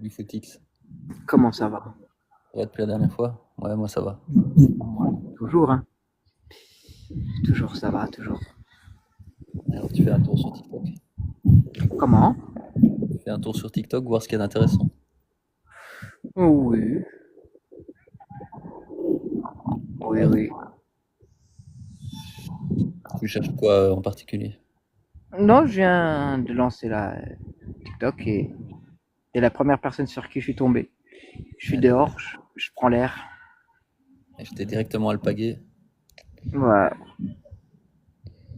Du footix. Comment ça va? Ouais, depuis la dernière fois? Ouais, moi ça va. Toujours, hein? Toujours, ça va, toujours. Alors tu fais un tour sur TikTok. Comment? Tu fais un tour sur TikTok, voir ce qu'il y a d'intéressant. Oui, oui, Alors, oui. tu cherches quoi en particulier? Non, je viens de lancer la TikTok et c'est la première personne sur qui je suis tombé. Je suis Ouais, dehors, je prends l'air. et j'étais directement alpagué. Ouais.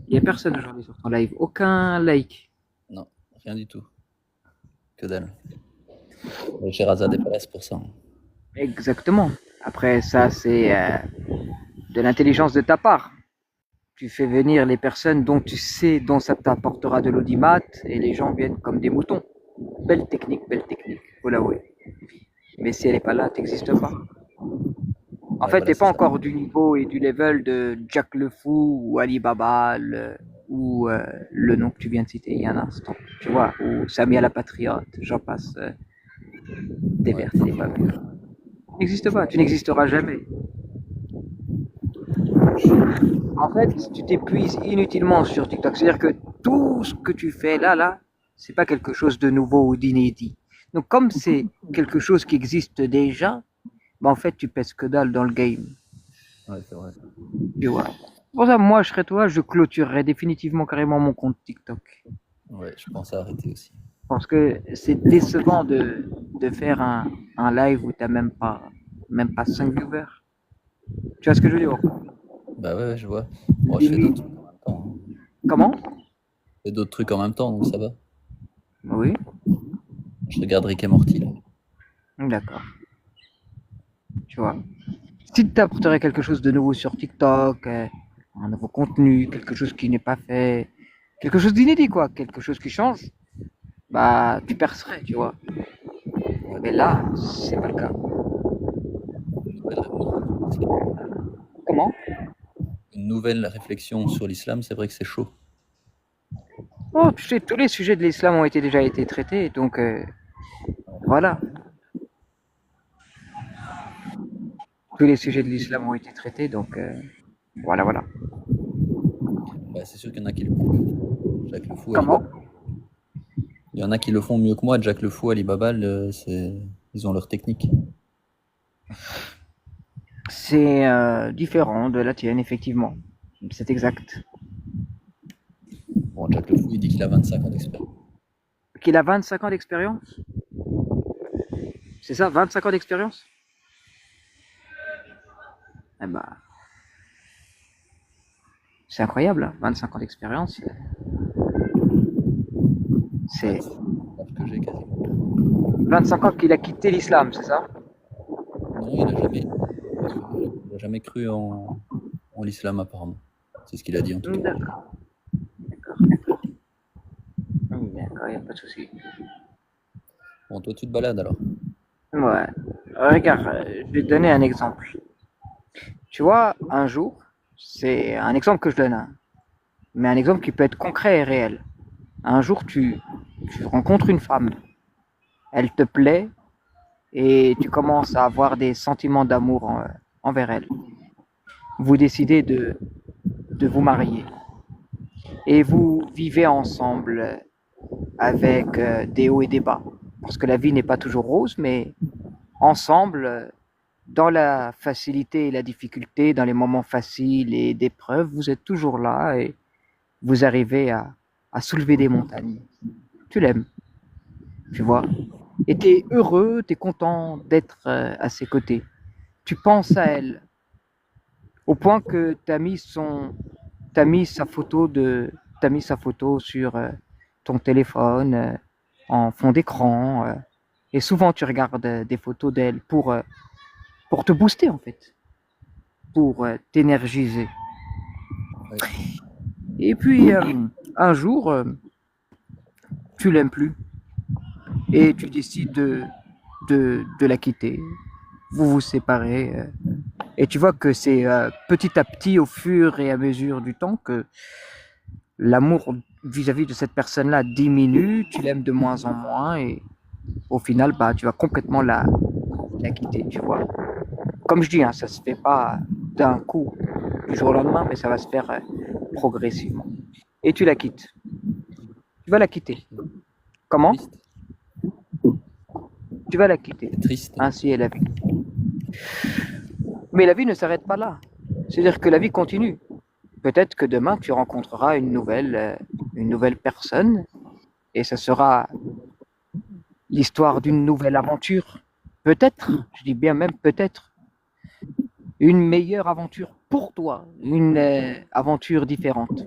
Il n'y a personne aujourd'hui sur ton live. Aucun like. Non, rien du tout. Que dalle. Sherazade est pas là, c'est pour ça, hein. Exactement. Après, ça, c'est de l'intelligence de ta part. Tu fais venir les personnes dont tu sais dont ça t'apportera de l'audimat et les gens viennent comme des moutons. Belle technique, faut l'avouer. Mais si elle n'est pas là, t'existes pas. En Ouais, fait, voilà, t'es c'est pas ça. encore du niveau et du level de Jack le Fou ou Alibaba ou le nom que tu viens de citer il y a un instant. Tu vois, ou Samia la Patriote, j'en passe des Ouais, vertes et des pas mûres. Tu n'existes pas, tu n'existeras jamais. En fait, tu t'épuises inutilement sur TikTok. C'est-à-dire que tout ce que tu fais là, c'est pas quelque chose de nouveau ou d'inédit. Donc, comme c'est quelque chose qui existe déjà, bah, en fait, tu pèses que dalle dans le game. ouais, c'est vrai. Tu vois. Pour ça, moi, je serais toi, je clôturerais définitivement carrément mon compte TikTok. Ouais, je pense à arrêter aussi. Parce que c'est décevant de faire un live où t'as même pas 5 viewers. Tu vois ce que je veux dire? Bah ouais, ouais, je vois. Bon, je fais d'autres Limite. trucs en même temps, hein. Comment? Je fais d'autres trucs en même temps, donc ça va. Oui, Je regarde Rick et Morty, là. d'accord. Tu vois. Si tu apporterais quelque chose de nouveau sur TikTok, un nouveau contenu, quelque chose qui n'est pas fait, quelque chose d'inédit, quoi, quelque chose qui change, bah, tu percerais, tu vois. Ouais. Mais là, c'est pas le cas. Comment? Une nouvelle réflexion sur l'islam, c'est vrai que c'est chaud. Oh, tu sais, tous les sujets de l'islam ont déjà été traités, donc voilà. Tous les sujets de l'islam ont été traités, donc voilà, voilà. Bah, c'est sûr qu'il y en a qui le font mieux. Jack le Fou, Comment? Alibaba. Il y en a qui le font mieux que moi. Jack le Fou, Alibaba, ils ont leur technique. C'est différent de la tienne, effectivement. C'est exact. Bon, Jack le Fou, il dit qu'il a 25 ans d'expérience. Qu'il a 25 ans d'expérience? C'est ça, 25 ans d'expérience? Eh ben, c'est incroyable, hein, 25 ans d'expérience. Ouais, C'est c'est l'âge que j'ai quasiment. 25 ans qu'il a quitté l'islam, c'est ça? Non, il a jamais cru en l'islam, apparemment. C'est ce qu'il a dit, en tout cas. D'accord, d'accord, il n'y a pas de souci. Bon, toi, tu te balades, alors. Ouais. Regarde, je vais te donner un exemple. Tu vois, un jour, c'est un exemple que je donne, hein, mais un exemple qui peut être concret et réel. Un jour, tu rencontres une femme, elle te plaît et tu commences à avoir des sentiments d'amour envers elle. Vous décidez de vous marier et vous vivez ensemble avec des hauts et des bas. Parce que la vie n'est pas toujours rose, mais ensemble, dans la facilité et la difficulté, dans les moments faciles et d'épreuves, vous êtes toujours là et vous arrivez à soulever des montagnes. Tu l'aimes, tu vois. Et tu es heureux, tu es content d'être à ses côtés. Tu penses à elle, au point que tu as mis t'as mis sa photo t'as mis sa photo sur ton téléphone en fond d'écran. Et souvent, tu regardes des photos d'elle pour te booster, en fait, pour t'énergiser. Ouais. Et puis, un jour, tu l'aimes plus et tu décides de la quitter. Vous vous séparez. Et tu vois que c'est petit à petit, au fur et à mesure du temps, que l'amour vis-à-vis de cette personne-là diminue, tu l'aimes de moins en moins et au final, bah, tu vas complètement la quitter, tu vois. Comme je dis, hein, ça se fait pas d'un coup, du jour au lendemain, mais ça va se faire progressivement. Et tu la quittes. Tu vas la quitter. Comment? Triste. Tu vas la quitter. C'est triste. Ainsi est la vie. Mais la vie ne s'arrête pas là. C'est-à-dire que la vie continue. Peut-être que demain, tu rencontreras une nouvelle personne et ça sera l'histoire d'une nouvelle aventure. Peut-être, je dis bien même peut-être, une meilleure aventure pour toi, une aventure différente.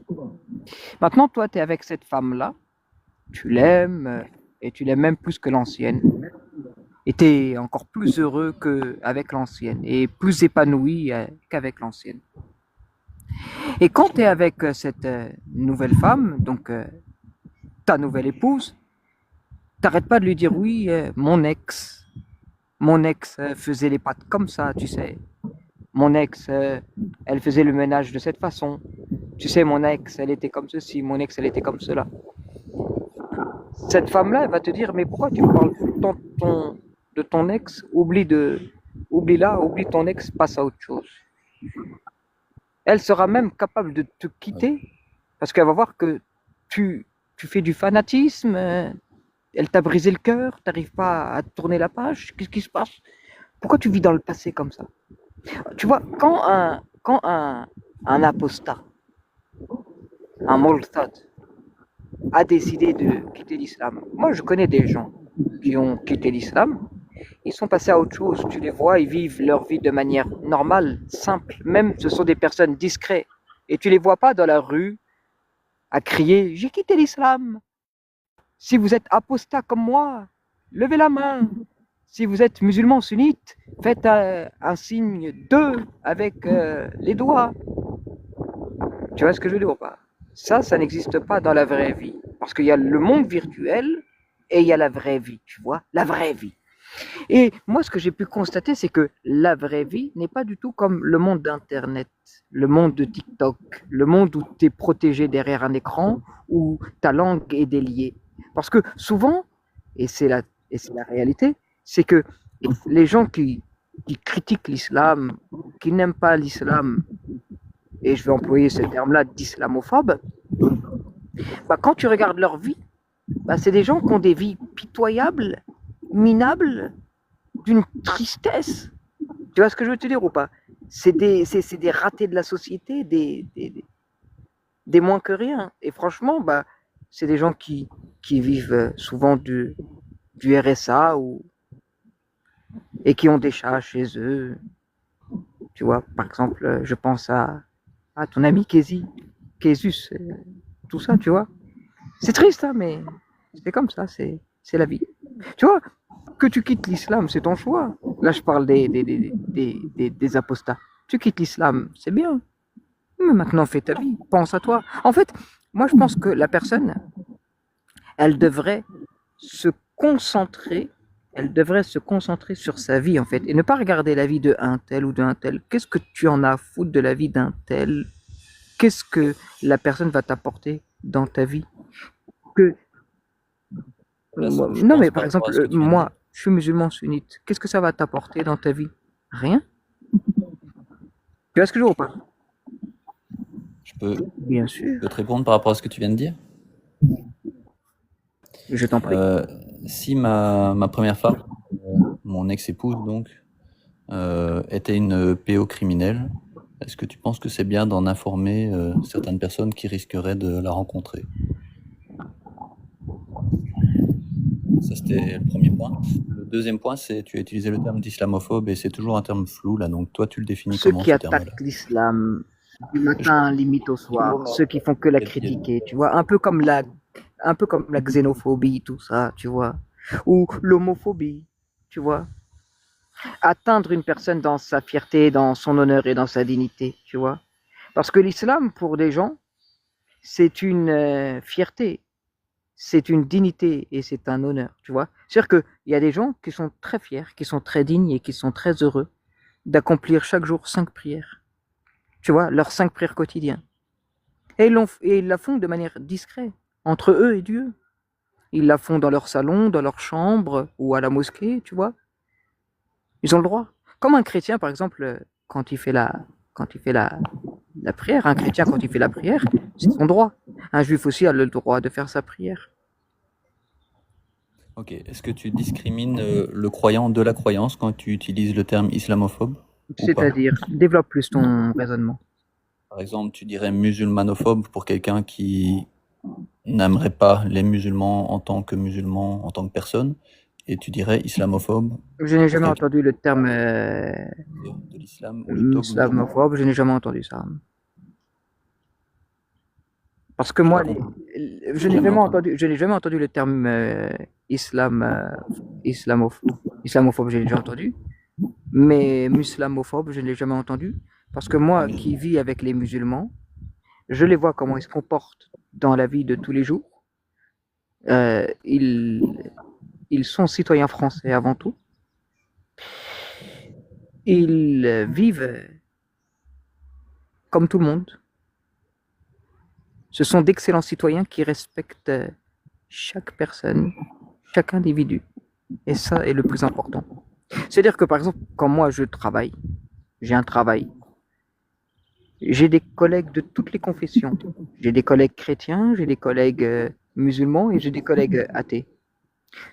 Maintenant, toi, tu es avec cette femme-là, tu l'aimes et tu l'aimes même plus que l'ancienne. Et tu es encore plus heureux qu'avec l'ancienne et plus épanoui qu'avec l'ancienne. Et quand tu es avec cette nouvelle femme, donc ta nouvelle épouse, t'arrêtes pas de lui dire oui, mon ex faisait les pâtes comme ça, tu sais. Mon ex, elle faisait le ménage de cette façon. Tu sais, mon ex, elle était comme ceci, mon ex, elle était comme cela. Cette femme-là, elle va te dire, mais pourquoi tu me parles tout le temps de ton ex? Oublie ton ex, passe à autre chose. Elle sera même capable de te quitter parce qu'elle va voir que tu fais du fanatisme, elle t'a brisé le cœur, t'arrives pas à tourner la page, qu'est-ce qui se passe? Pourquoi tu vis dans le passé comme ça? Tu vois, un apostat, un Moltad, a décidé de quitter l'islam, moi je connais des gens qui ont quitté l'islam, ils sont passés à autre chose, tu les vois, ils vivent leur vie de manière normale, simple, même ce sont des personnes discrètes, et tu les vois pas dans la rue à crier j'ai quitté l'islam. Si vous êtes apostat comme moi, levez la main. Si vous êtes musulman sunnite, faites un signe 2 avec les doigts. Tu vois ce que je veux dire ou pas? Ça n'existe pas dans la vraie vie. Parce qu'il y a le monde virtuel et il y a la vraie vie, tu vois? La vraie vie. Et moi, ce que j'ai pu constater, c'est que la vraie vie n'est pas du tout comme le monde d'Internet, le monde de TikTok, le monde où tu es protégé derrière un écran, où ta langue est déliée. Parce que souvent, et c'est la réalité, c'est que les gens qui critiquent l'islam, qui n'aiment pas l'islam, et je vais employer ce terme-là d'islamophobe, bah, quand tu regardes leur vie, bah, c'est des gens qui ont des vies pitoyables, minables, d'une tristesse. Tu vois ce que je veux te dire ou pas? C'est des ratés de la société, des moins que rien. Et franchement, bah, c'est des gens qui vivent souvent du RSA et qui ont des chats chez eux. Tu vois, par exemple, je pense à ton ami Kézus, tout ça, tu vois. C'est triste, hein, mais c'est comme ça, c'est la vie. Tu vois, que tu quittes l'islam, c'est ton choix. Là, je parle des apostats. Tu quittes l'islam, c'est bien. Mais maintenant, fais ta vie, pense à toi. En fait, moi, je pense que la personne, elle devrait se concentrer, elle devrait se concentrer sur sa vie, en fait, et ne pas regarder la vie de un tel ou d'un tel. Qu'est-ce que tu en as à foutre de la vie d'un tel? Qu'est-ce que la personne va t'apporter dans ta vie? Que Là, je Non, pense mais par par rapport à ce que exemple, tu viens de dire. moi, je suis musulman sunnite. Qu'est-ce que ça va t'apporter dans ta vie? Rien. Tu vois ce que je veux pas? Je peux, Bien je sûr. peux te répondre par rapport à ce que tu viens de dire. Je t'en prie. Si ma première femme, mon ex-épouse donc, était une PO criminelle, est-ce que tu penses que c'est bien d'en informer certaines personnes qui risqueraient de la rencontrer? Ça, c'était le premier point. Le deuxième point, c'est tu as utilisé le terme d'islamophobe et c'est toujours un terme flou là, donc toi tu le définis Ceux comment qui ce terme-là? attaquent l'islam du Je- matin limite au soir, ceux qui font que la il y a- critiquer, tu vois, un peu comme la xénophobie, tout ça, tu vois, ou l'homophobie, tu vois, atteindre une personne dans sa fierté, dans son honneur et dans sa dignité, tu vois, parce que l'islam pour des gens, c'est une fierté, c'est une dignité et c'est un honneur, tu vois. C'est-à-dire qu'il y a des gens qui sont très fiers, qui sont très dignes et qui sont très heureux d'accomplir chaque jour 5 prières, tu vois, leurs 5 prières quotidiennes. Et ils la font de manière discrète, entre eux et Dieu. Ils la font dans leur salon, dans leur chambre ou à la mosquée, tu vois. Ils ont le droit. Comme un chrétien, par exemple, quand il fait la prière, un chrétien, quand il fait la prière, c'est son droit. Un juif aussi a le droit de faire sa prière. Ok. Est-ce que tu discrimines le croyant de la croyance quand tu utilises le terme islamophobe ou pas? C'est-à-dire, développe plus ton raisonnement. Par exemple, tu dirais musulmanophobe pour quelqu'un qui n'aimerait pas les musulmans en tant que musulman, en tant que personne, et tu dirais islamophobe Je n'ai pour jamais quelqu'un entendu le terme de l'islam ou le dogme. islamophobe, je n'ai jamais entendu ça. Parce que J'ai pas moi, compris. je n'ai Jamais jamais entendu. entendu, je n'ai jamais entendu le terme islam, islamophobe, j'ai déjà entendu, mais muslamophobe, je ne l'ai jamais entendu. Parce que moi, Mus- qui vis avec les musulmans, je les vois comment ils se comportent dans la vie de tous les jours. Euh, ils, ils sont citoyens français avant tout. Ils vivent comme tout le monde. Ce sont d'excellents citoyens qui respectent chaque personne, chaque individu. Et ça est le plus important. C'est-à-dire que par exemple, quand moi je travaille, j'ai un travail, j'ai des collègues de toutes les confessions. J'ai des collègues chrétiens, j'ai des collègues musulmans et j'ai des collègues athées.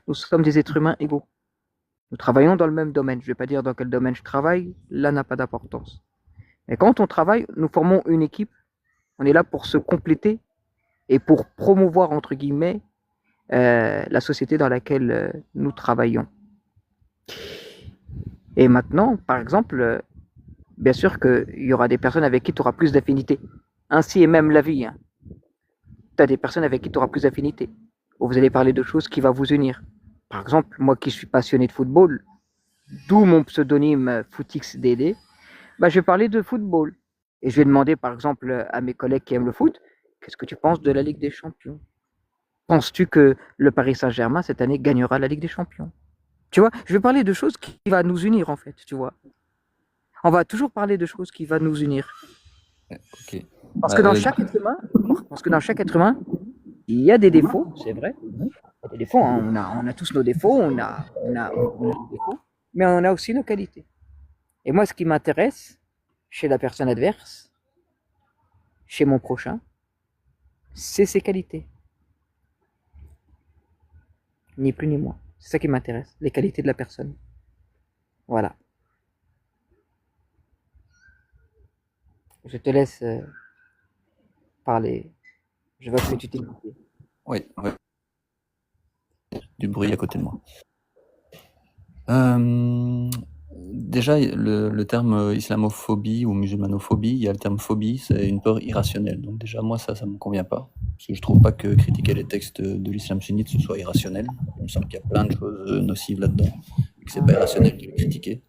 Nous sommes des êtres humains égaux. Nous travaillons dans le même domaine. Je ne vais pas dire dans quel domaine je travaille, là n'a pas d'importance. Mais quand on travaille, nous formons une équipe. On est là pour se compléter et pour promouvoir, entre guillemets, la société dans laquelle nous travaillons. Et maintenant, par exemple, bien sûr qu'il y aura des personnes avec qui tu auras plus d'affinité. Ainsi est même la vie. Hein. Tu as des personnes avec qui tu auras plus d'affinité. Où vous allez parler de choses qui vont vous unir. Par exemple, moi qui suis passionné de football, d'où mon pseudonyme FootXDD, bah, je vais parler de football. Et je vais demander, par exemple, à mes collègues qui aiment le foot, qu'est-ce que tu penses de la Ligue des Champions? Penses-tu que le Paris Saint-Germain, cette année, gagnera la Ligue des Champions? Tu vois, je vais parler de choses qui vont nous unir, en fait, tu vois. On va toujours parler de choses qui vont nous unir. Ok. Parce Bah, que dans chaque être humain, parce que dans chaque être humain, il y a des défauts, c'est vrai. Il y a des défauts, hein. On a tous nos défauts, on a des défauts, mais on a aussi nos qualités. Et moi, ce qui m'intéresse chez la personne adverse, chez mon prochain, c'est ses qualités. Ni plus ni moins. C'est ça qui m'intéresse, les qualités de la personne. Voilà. Je te laisse parler. Je vois que tu t'es. oui, oui, du bruit à côté de moi. Euh, déjà, le terme islamophobie ou musulmanophobie, il y a le terme phobie, c'est une peur irrationnelle. Donc déjà, moi, ça me convient pas. Parce que je trouve pas que critiquer les textes de l'islam sunnite, ce soit irrationnel. Il me semble qu'il y a plein de choses nocives là-dedans, et que c'est pas irrationnel de les critiquer.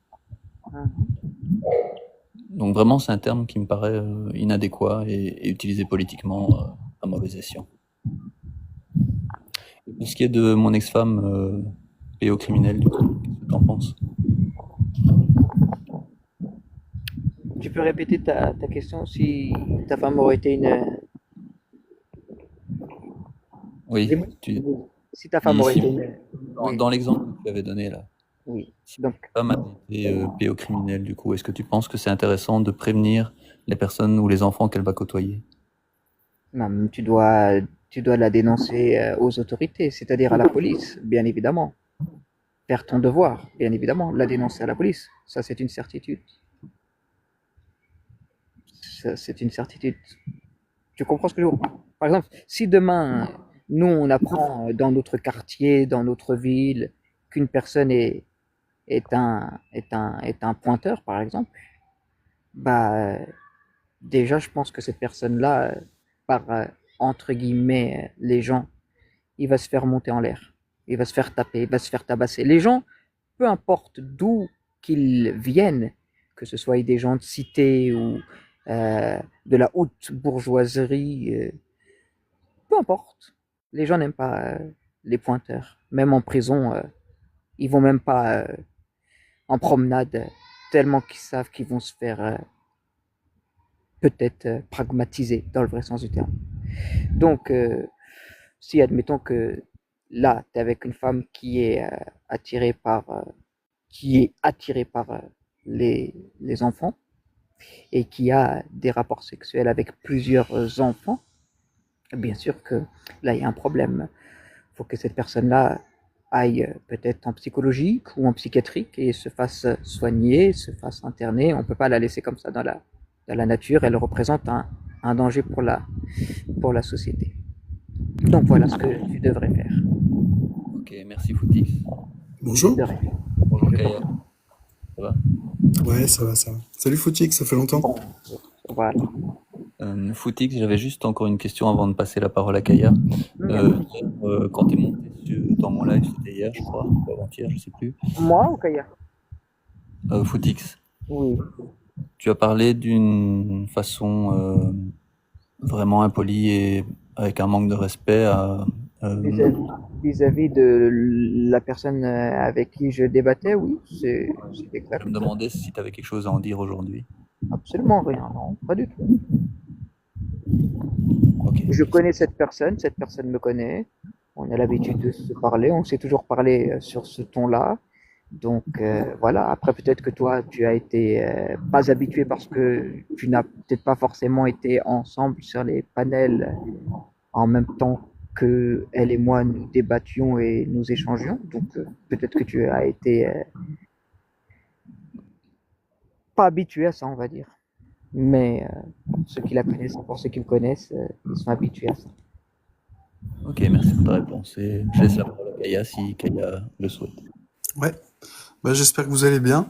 Donc vraiment, c'est un terme qui me paraît inadéquat et utilisé politiquement à mauvais escient. Pour ce qui est de mon ex-femme pédocriminelle, du coup, qu'est-ce que tu en penses? Tu peux répéter ta question si ta femme aurait été une. Oui, Si ta femme aurait été si une. dans, Oui, dans l'exemple que tu avais donné là, oui. si Donc, ta femme avait été pédocriminelle, du coup, est-ce que tu penses que c'est intéressant de prévenir les personnes ou les enfants qu'elle va côtoyer? non, tu dois la dénoncer aux autorités, c'est-à-dire à la police, bien évidemment. Faire ton devoir, bien évidemment. La dénoncer à la police, ça c'est une certitude. Ça, c'est une certitude. Tu comprends ce que je veux dire? Par exemple, si demain, nous, on apprend dans notre quartier, dans notre ville, qu'une personne est un pointeur, par exemple, bah, déjà, je pense que cette personne-là, par, entre guillemets, les gens, il va se faire monter en l'air. Il va se faire taper, il va se faire tabasser. Les gens, peu importe d'où qu'ils viennent, que ce soit des gens de cité ou de la haute bourgeoiserie, peu importe. Les gens n'aiment pas les pointeurs. Même en prison, ils vont même pas en promenade, tellement qu'ils savent qu'ils vont se faire peut-être pragmatiser dans le vrai sens du terme. Donc, si admettons que là, tu es avec une femme attirée par, qui est attirée par les enfants et qui a des rapports sexuels avec plusieurs enfants, bien sûr que là, il y a un problème. Il faut que cette personne-là aille peut-être en psychologique ou en psychiatrique et se fasse soigner, se fasse interner. On ne peut pas la laisser comme ça dans la nature. Elle représente un danger pour la société. Donc voilà ce que tu devrais faire. Ok, merci Footix. De Bonjour. rien. Bonjour Je Kaya, t'en prie. ça va? Ouais, ça va, ça va. Salut Footix, ça fait longtemps. Bon, voilà. Footix, j'avais juste encore une question avant de passer la parole à Kaya. Il n'y a pas de souci. Quand tu es monté dans mon live, c'était hier, je crois, ou avant-hier, je sais plus. Moi ou Kaya? Footix, Oui. tu as parlé d'une façon vraiment impolie et avec un manque de respect à Vis-à-vis vis-à-vis de la personne avec qui je débattais, oui, c'est je me exact. demandais si tu avais quelque chose à en dire aujourd'hui. Absolument rien, non, pas du tout. Ok, Je merci. connais cette personne me connaît. On a l'habitude de se parler, on s'est toujours parlé sur ce ton-là. Donc voilà, après peut-être que toi, tu as été pas habitué parce que tu n'as peut-être pas forcément été ensemble sur les panels en même temps que elle et moi nous débattions et nous échangions. Donc peut-être que tu as été pas habitué à ça, on va dire. Mais pour ceux qui la connaissent, pour ceux qui me connaissent, ils sont habitués à ça. Ok, merci pour ta réponse. Et je laisse la parole à Kaya si Kaya le souhaite. Ouais, bah, j'espère que vous allez bien.